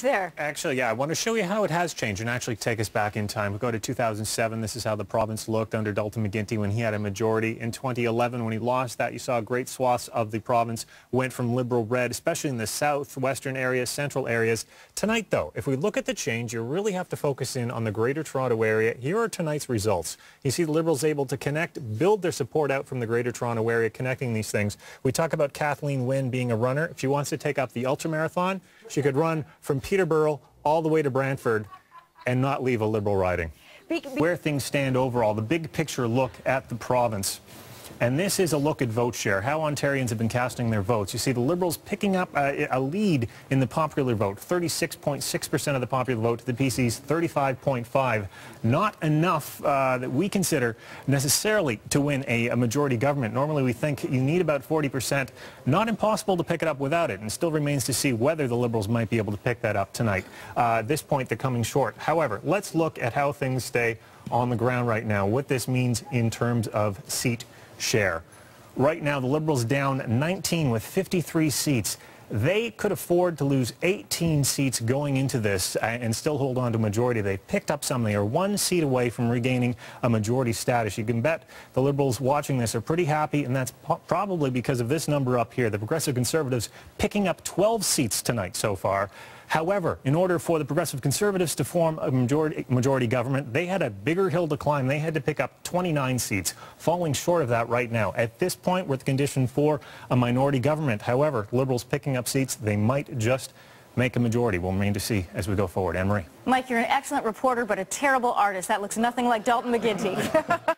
changed there. Actually, yeah, I want to show you how it has changed and actually take us back in time. We go to 2007. This is how the province looked under Dalton McGuinty when he had a majority. In 2011, when he lost that, you saw great swaths of the province went from Liberal red, especially in the southwestern areas, central areas. Tonight, though, if we look at the change, you really have to focus in on the Greater Toronto area. Here are tonight's results. You see the Liberals able to connect, build their support out from the Greater Toronto area, connecting these things. We talk about Kathleen Wynne being a runner. If she wants to take up the ultramarathon, she could run from Peterborough all the way to Brantford and not leave a Liberal riding. Where things stand overall, the big picture look at the province. And this is a look at vote share, how Ontarians have been casting their votes. You see the Liberals picking up a lead in the popular vote, 36.6% of the popular vote to the PC's 35.5%. Not enough that we consider necessarily to win a majority government. Normally we think you need about 40%. Not impossible to pick it up without it, and still remains to see whether the Liberals might be able to pick that up tonight. At this point, they're coming short. However, let's look at how things stay on the ground right now, what this means in terms of seat share. Right now, the Liberals down 19 with 53 seats. They could afford to lose 18 seats going into this and still hold on to a majority. They've picked up some. They are 1 seat away from regaining a majority status. You can bet the Liberals watching this are pretty happy, and that's probably because of this number up here. The Progressive Conservatives picking up 12 seats tonight so far. However, in order for the Progressive Conservatives to form a majority government, they had a bigger hill to climb. They had to pick up 29 seats, falling short of that right now. At this point, we're at the condition for a minority government. However, Liberals picking up seats, they might just make a majority. We'll remain to see as we go forward. Anne-Marie. Mike, you're an excellent reporter, but a terrible artist. That looks nothing like Dalton McGuinty.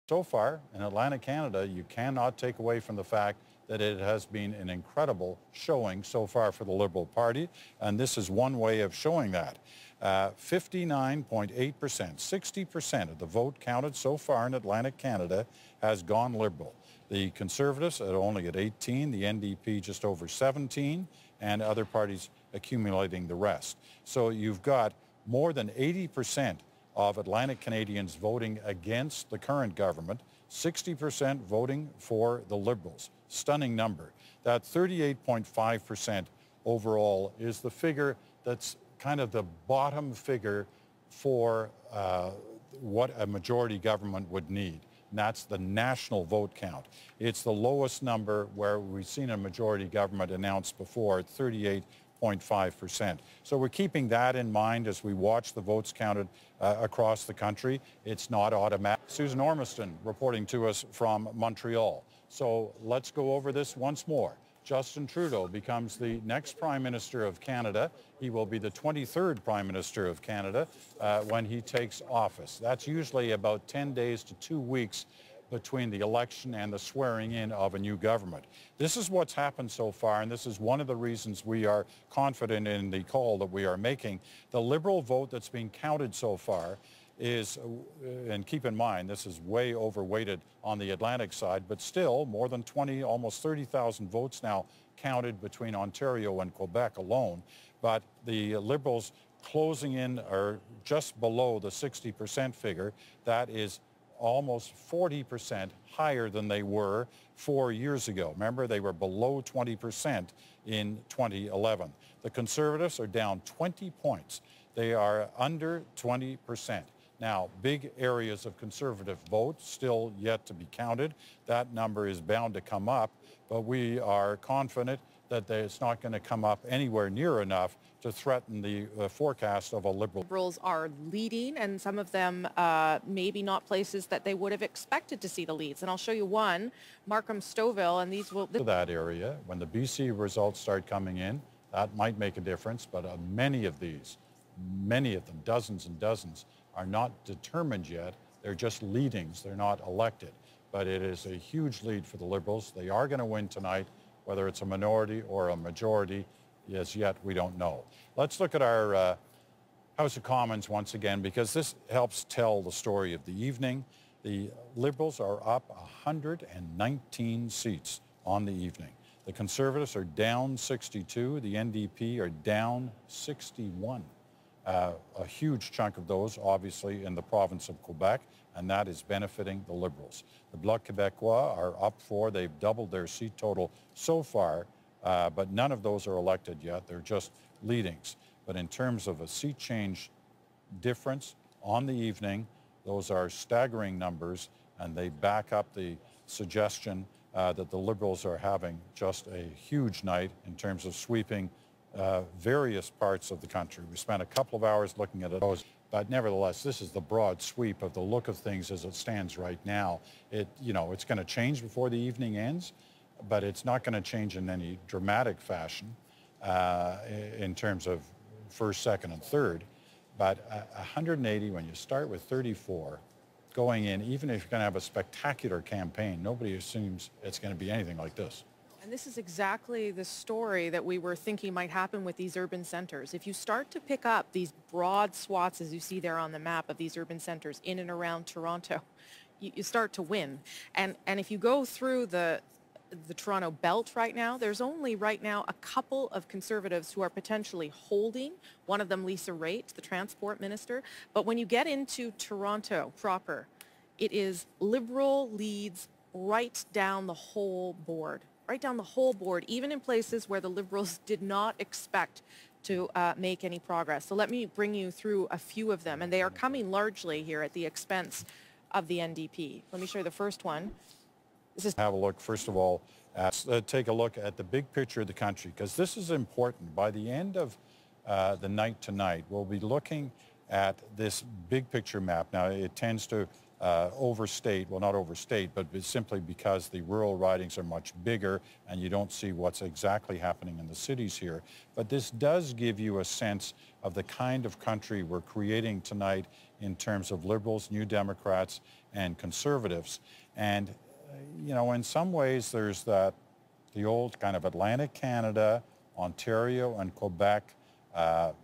So far, in Atlantic Canada, you cannot take away from the fact that it has been an incredible showing so far for the Liberal Party, and this is one way of showing that. 59.8%, 60% of the vote counted so far in Atlantic Canada has gone Liberal. The Conservatives are only at 18, the NDP just over 17, and other parties accumulating the rest. So you've got more than 80% of Atlantic Canadians voting against the current government, 60% voting for the Liberals. Stunning number. That 38.5% overall is the figure that's kind of the bottom figure for what a majority government would need. And that's the national vote count. It's the lowest number where we've seen a majority government announced before at 38.5%. So we're keeping that in mind as we watch the votes counted across the country. It's not automatic. Susan Ormiston reporting to us from Montreal. So let's go over this once more. Justin Trudeau becomes the next Prime Minister of Canada. He will be the 23rd Prime Minister of Canada when he takes office. That's usually about 10 days to 2 weeks between the election and the swearing in of a new government. This is what's happened so far, and this is one of the reasons we are confident in the call that we are making. The Liberal vote that's being counted so far is, and keep in mind, this is way overweighted on the Atlantic side, but still more than 20, almost 30,000 votes now counted between Ontario and Quebec alone. But the Liberals closing in are just below the 60% figure. That is almost 40% higher than they were 4 years ago. Remember, they were below 20% in 2011. The Conservatives are down 20 points. They are under 20%. Now, big areas of Conservative vote still yet to be counted. That number is bound to come up, but we are confident that it's not going to come up anywhere near enough to threaten the forecast of a Liberal. Liberals are leading, and some of them maybe not places that they would have expected to see the leads. And I'll show you one, Markham-Stouffville, and these will... To that area, when the BC results start coming in, that might make a difference, but many of them, dozens and dozens, are not determined yet. They're just leadings. They're not elected. But it is a huge lead for the Liberals. They are going to win tonight. Whether it's a minority or a majority, as yet we don't know. Let's look at our House of Commons once again, because this helps tell the story of the evening. The Liberals are up 119 seats on the evening. The Conservatives are down 62. The NDP are down 61. A huge chunk of those, obviously, in the province of Quebec, and that is benefiting the Liberals. The Bloc Québécois are up 4. They've doubled their seat total so far, but none of those are elected yet. They're just leadings. But in terms of a seat change difference on the evening, those are staggering numbers, and they back up the suggestion that the Liberals are having just a huge night in terms of sweeping various parts of the country. We spent a couple of hours looking at those, but nevertheless, this is the broad sweep of the look of things as it stands right now. It's going to change before the evening ends, but it's not going to change in any dramatic fashion in terms of first, second, and third. But 180, when you start with 34, going in, even if you're going to have a spectacular campaign, nobody assumes it's going to be anything like this. And this is exactly the story that we were thinking might happen with these urban centers. If you start to pick up these broad swaths, as you see there on the map, of these urban centers in and around Toronto, you start to win. And if you go through the Toronto belt right now, there's only right now a couple of Conservatives who are potentially holding, one of them Lisa Raitt, the transport minister. But when you get into Toronto proper, it is Liberal leads right down the whole board. Right down the whole board, even in places where the Liberals did not expect to make any progress. So let me bring you through a few of them, and they are coming largely here at the expense of the NDP. Let me show you the first one. Have a look, first of all, take a look at the big picture of the country, because this is important. By the end of the night tonight, we'll be looking at this big picture map. Now, it tends to overstate, well, not overstate, but simply because the rural ridings are much bigger and you don't see what's exactly happening in the cities here. But this does give you a sense of the kind of country we're creating tonight in terms of Liberals, New Democrats, and Conservatives. And in some ways, there's the old kind of Atlantic Canada, Ontario, and Quebec,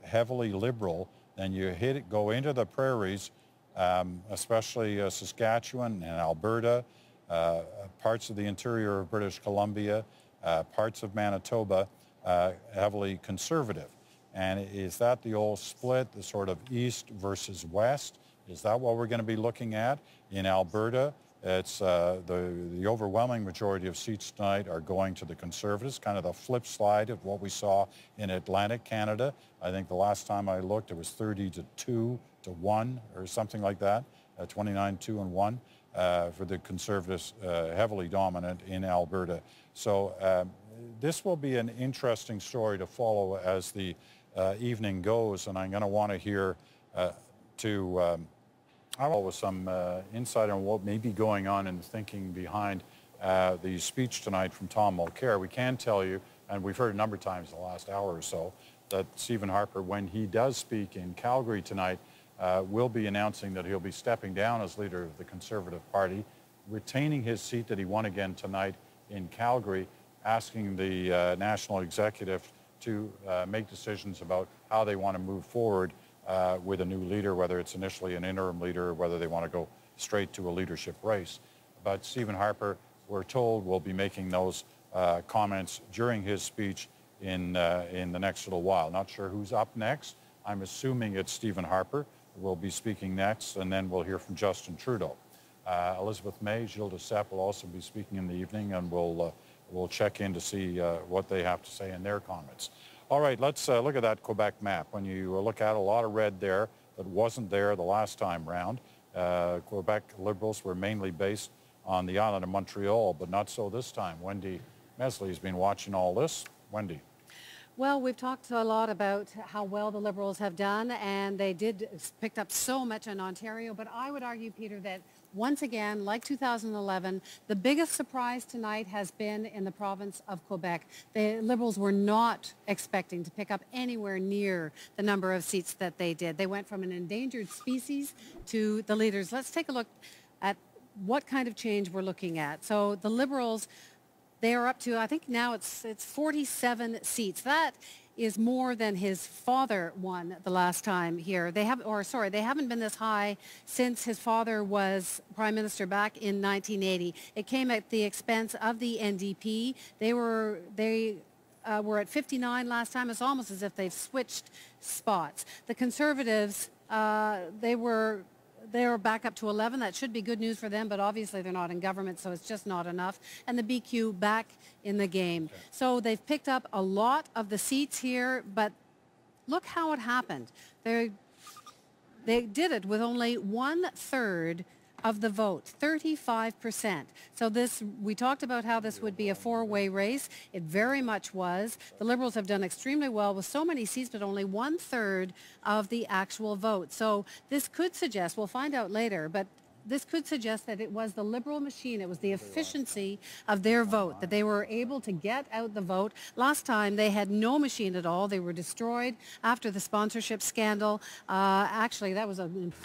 heavily Liberal. Then you go into the prairies, especially Saskatchewan and Alberta, parts of the interior of British Columbia, parts of Manitoba, heavily Conservative. And is that the old split, the sort of east versus west? Is that what we're going to be looking at? In Alberta, it's the overwhelming majority of seats tonight are going to the Conservatives, kind of the flip side of what we saw in Atlantic Canada. I think the last time I looked, it was 30-2 to 1 or something like that, 29-2-1 for the Conservatives, heavily dominant in Alberta. So this will be an interesting story to follow as the evening goes, and I'm going to want to hear with some insight on what may be going on and thinking behind the speech tonight from Tom Mulcair. We can tell you, and we've heard a number of times in the last hour or so, that Stephen Harper, when he does speak in Calgary tonight, will be announcing that he'll be stepping down as leader of the Conservative Party, retaining his seat that he won again tonight in Calgary, asking the national executive to make decisions about how they want to move forward with a new leader, whether it's initially an interim leader or whether they want to go straight to a leadership race. But Stephen Harper, we're told, will be making those comments during his speech in the next little while. Not sure who's up next. I'm assuming it's Stephen Harper who will be speaking next, and then we'll hear from Justin Trudeau. Elizabeth May, Gilles Duceppe will also be speaking in the evening, and we'll check in to see what they have to say in their comments. All right, let's look at that Quebec map. When you look at a lot of red there that wasn't there the last time round. Quebec Liberals were mainly based on the island of Montreal, but not so this time. Wendy Mesley has been watching all this. Wendy. Well, we've talked a lot about how well the Liberals have done, and they picked up so much in Ontario, but I would argue, Peter, that once again, like 2011, the biggest surprise tonight has been in the province of Quebec. The Liberals were not expecting to pick up anywhere near the number of seats that they did. They went from an endangered species to the leaders. Let's take a look at what kind of change we're looking at. So the Liberals, they are up to, I think now it's 47 seats. That is more than his father won the last time here. They haven't been this high since his father was Prime Minister back in 1980. It came at the expense of the NDP. They were at 59 last time. It's almost as if they've switched spots. The Conservatives, they were back up to 11. That should be good news for them, but obviously they're not in government, so it's just not enough. And the BQ back in the game. Okay. So they've picked up a lot of the seats here, but look how it happened. They did it with only 1/3 of the vote, 35%. So this, we talked about how this would be a four-way race. It very much was. The Liberals have done extremely well with so many seats, but only 1/3 of the actual vote. So this could suggest, we'll find out later, but this could suggest that it was the Liberal machine, it was the efficiency of their vote, that they were able to get out the vote. Last time they had no machine at all. They were destroyed after the sponsorship scandal. Actually, that was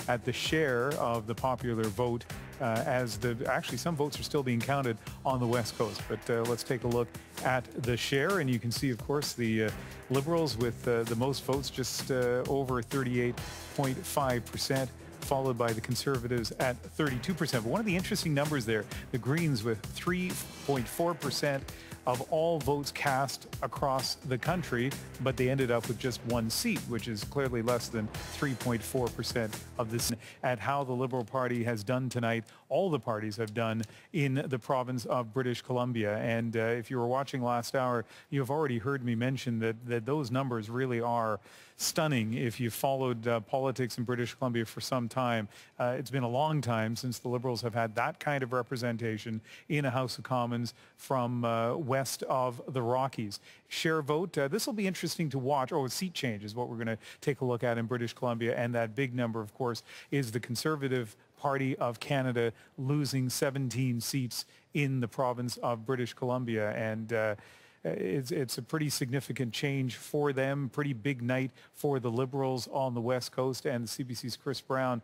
at the share of the popular vote, actually some votes are still being counted on the West Coast. But let's take a look at the share, and you can see, of course, the Liberals with the most votes, just over 38.5%. Followed by the Conservatives at 32%. But one of the interesting numbers there, the Greens with 3.4% of all votes cast across the country, but they ended up with just one seat, which is clearly less than 3.4% of this. At how the Liberal Party has done tonight, all the parties have done in the province of British Columbia. And if you were watching last hour, you have already heard me mention that those numbers really are stunning. If you followed politics in British Columbia for some time, it's been a long time since the Liberals have had that kind of representation in a House of Commons from west of the Rockies. Share vote, this will be interesting to watch. Oh, seat change is what we're going to take a look at in British Columbia. And that big number, of course, is the Conservative Party of Canada losing 17 seats in the province of British Columbia. And it's a pretty significant change for them, pretty big night for the Liberals on the West Coast. And CBC's Chris Brown